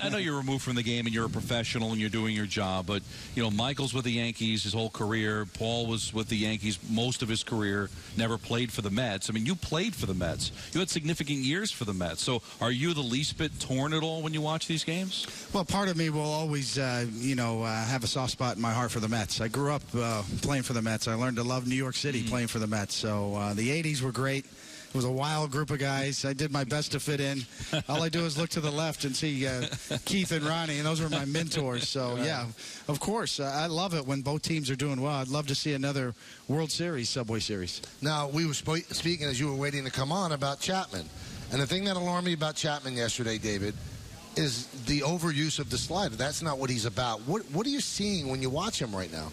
I know you're removed from the game and you're a professional and you're doing your job, but, you know, Michael's with the Yankees his whole career. Paul was with the Yankees most of his career, never played for the Mets. I mean, you played for the Mets. You had significant years for the Mets. So are you the least bit torn at all when you watch these games? Well, part of me will always, have a soft spot in my heart for the Mets. I grew up playing for the Mets. I learned to love New York City playing for the Mets. So the 80s were great. It was a wild group of guys. I did my best to fit in. All I do is look to the left and see Keith and Ronnie, and those were my mentors. So, yeah, of course, I love it when both teams are doing well. I'd love to see another World Series, Subway Series. Now, we were speaking as you were waiting to come on about Chapman. And the thing that alarmed me about Chapman yesterday, David, is the overuse of the slider. That's not what he's about. What are you seeing when you watch him right now?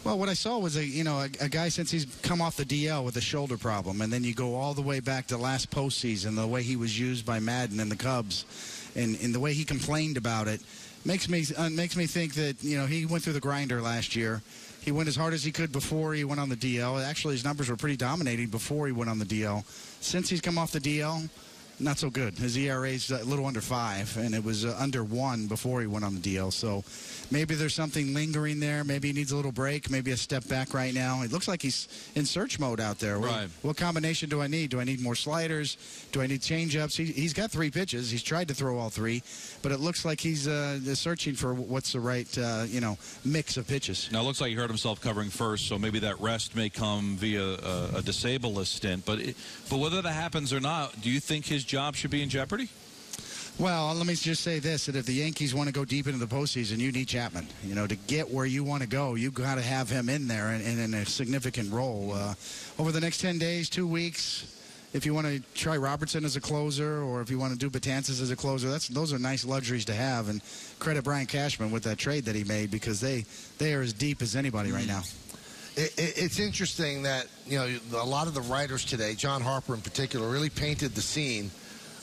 Well, what I saw was a guy since he's come off the DL with a shoulder problem, and then you go all the way back to last postseason, the way he was used by Madden and the Cubs, and the way he complained about it, makes me think that he went through the grinder last year. He went as hard as he could before he went on the DL. Actually, his numbers were pretty dominating before he went on the DL. Since he's come off the DL, not so good. His ERA is a little under 5, and it was under 1 before he went on the DL. So maybe there's something lingering there. Maybe he needs a little break, maybe a step back right now. It looks like he's in search mode out there. Right. What combination do I need? Do I need more sliders? Do I need changeups? He's got 3 pitches. He's tried to throw all 3, but it looks like he's searching for what's the right mix of pitches. Now, it looks like he hurt himself covering first, so maybe that rest may come via a disable list stint. But whether that happens or not, do you think his job should be in jeopardy? Well, let me just say this, that if the Yankees want to go deep into the postseason, you need Chapman. To get where you want to go, you've got to have him in there and in a significant role. Over the next 10 days, 2 weeks, if you want to try Robertson as a closer or if you want to do Betances as a closer, those are nice luxuries to have. And credit Brian Cashman with that trade that he made, because they are as deep as anybody right now. It's interesting that, a lot of the writers today, John Harper in particular, really painted the scene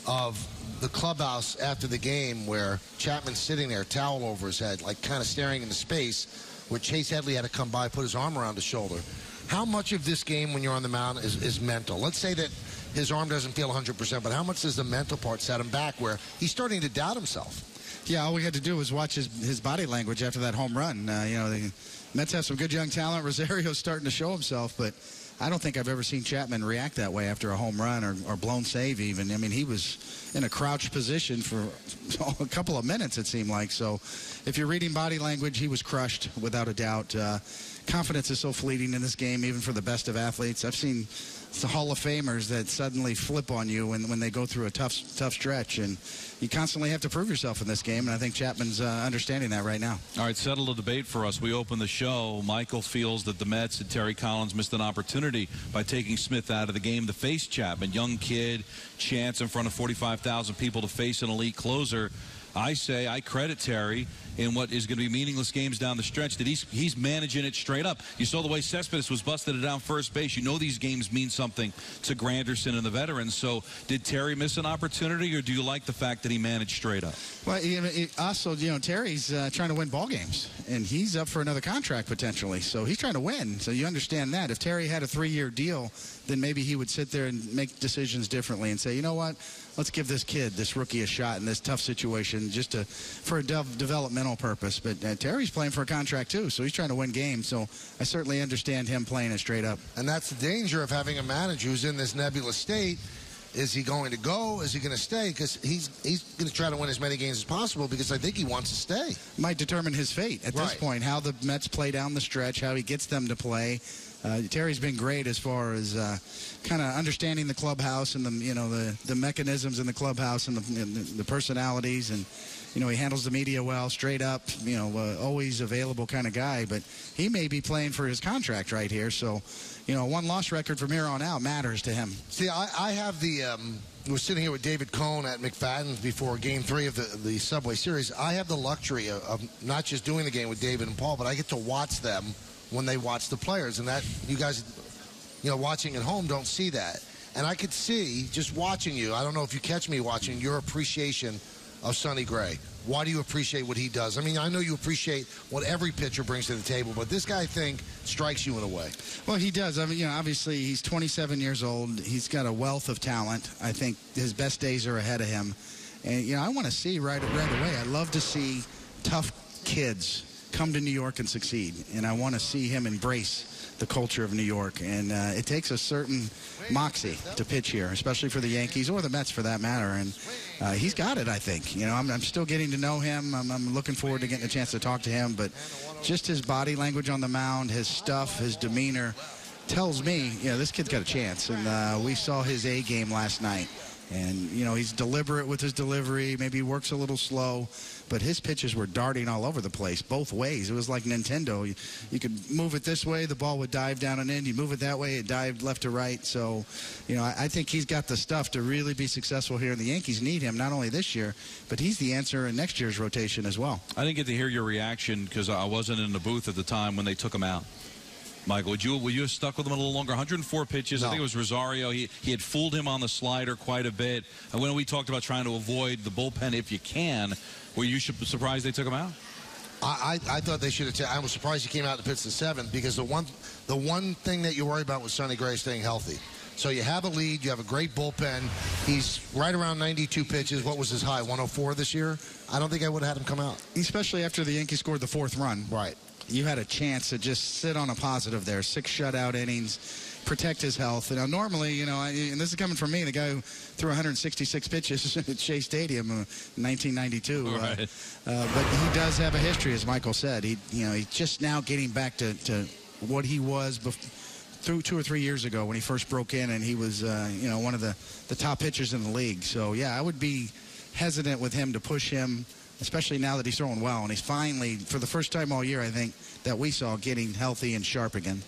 of the clubhouse after the game where Chapman's sitting there, towel over his head, like kind of staring into space, where Chase Headley had to come by, put his arm around his shoulder. How much of this game when you're on the mound is mental? Let's say that his arm doesn't feel 100%, but how much does the mental part set him back where he's starting to doubt himself? Yeah, all we had to do was watch his body language after that home run. The Mets have some good young talent. Rosario's starting to show himself, but I don't think I've ever seen Chapman react that way after a home run or blown save even. I mean, he was in a crouched position for a couple of minutes, it seemed like. So if you're reading body language, he was crushed without a doubt. Confidence is so fleeting in this game, even for the best of athletes. I've seen the Hall of Famers that suddenly flip on you when they go through a tough stretch, and you constantly have to prove yourself in this game, and I think Chapman's understanding that right now. All right, settle the debate for us. We open the show. Michael feels that the Mets and Terry Collins missed an opportunity by taking Smith out of the game to face Chapman. Young kid, chance in front of 45,000 people to face an elite closer. I say I credit Terry in what is going to be meaningless games down the stretch, that he's managing it straight up. You saw the way Cespedes was busted it down first base. You know these games mean something to Granderson and the veterans. So did Terry miss an opportunity, or do you like the fact that he managed straight up? Well, also, Terry's trying to win ball games, and he's up for another contract potentially. So he's trying to win. So you understand that. If Terry had a 3-year deal, then maybe he would sit there and make decisions differently and say, you know what, let's give this rookie a shot in this tough situation just for a developmental purpose. But Terry's playing for a contract too, so he's trying to win games. So I certainly understand him playing it straight up. And that's the danger of having a manager who's in this nebulous state. Is he going to go? Is he going to stay? Because he's going to try to win as many games as possible, because I think he wants to stay. Might determine his fate at this point, how the Mets play down the stretch, how he gets them to play. Terry's been great as far as kind of understanding the clubhouse and the mechanisms in the clubhouse and the personalities, and he handles the media well, straight up, always available kind of guy. But he may be playing for his contract right here, so a 1-loss record from here on out matters to him. See, I have we're sitting here with David Cohn at McFadden's before Game 3 of the Subway Series. I have the luxury of not just doing the game with David and Paul, but I get to watch them when they watch the players, and that you guys, watching at home don't see that. And I could see, just watching you, I don't know if you catch me watching, your appreciation of Sonny Gray. Why do you appreciate what he does? I mean, I know you appreciate what every pitcher brings to the table, but this guy, I think, strikes you in a way. Well, he does. I mean, obviously, he's 27 years old. He's got a wealth of talent. I think his best days are ahead of him. And, I want to see right away. I love to see tough kids come to New York and succeed. And I want to see him embrace the culture of New York. And it takes a certain moxie to pitch here, especially for the Yankees or the Mets for that matter. And he's got it, I think. I'm still getting to know him. I'm looking forward to getting a chance to talk to him. But just his body language on the mound, his stuff, his demeanor tells me, this kid's got a chance. And we saw his A game last night. And, he's deliberate with his delivery. Maybe he works a little slow. But his pitches were darting all over the place, both ways. It was like Nintendo. You could move it this way, the ball would dive down and in. You move it that way, it dived left to right. So, I think he's got the stuff to really be successful here. And the Yankees need him, not only this year, but he's the answer in next year's rotation as well. I didn't get to hear your reaction because I wasn't in the booth at the time when they took him out. Michael, would you have stuck with him a little longer? 104 pitches. No. I think it was Rosario. He had fooled him on the slider quite a bit. And when we talked about trying to avoid the bullpen if you can, were you surprised they took him out? I thought they should have. I was surprised he came out to pitch the seventh because the one thing that you worry about was Sonny Gray staying healthy. So you have a lead. You have a great bullpen. He's right around 92 pitches. What was his high? 104 this year? I don't think I would have had him come out. Especially after the Yankees scored the fourth run. Right. You had a chance to just sit on a positive there. 6 shutout innings, protect his health. Now, normally, and this is coming from me, the guy who threw 166 pitches at Shea Stadium in 1992. Right. But he does have a history, as Michael said. He's just now getting back to what he was through 2 or 3 years ago when he first broke in, and he was, one of the top pitchers in the league. So, yeah, I would be hesitant with him to push him, especially now that he's throwing well. And he's finally, for the first time all year, I think, that we saw, getting healthy and sharp again.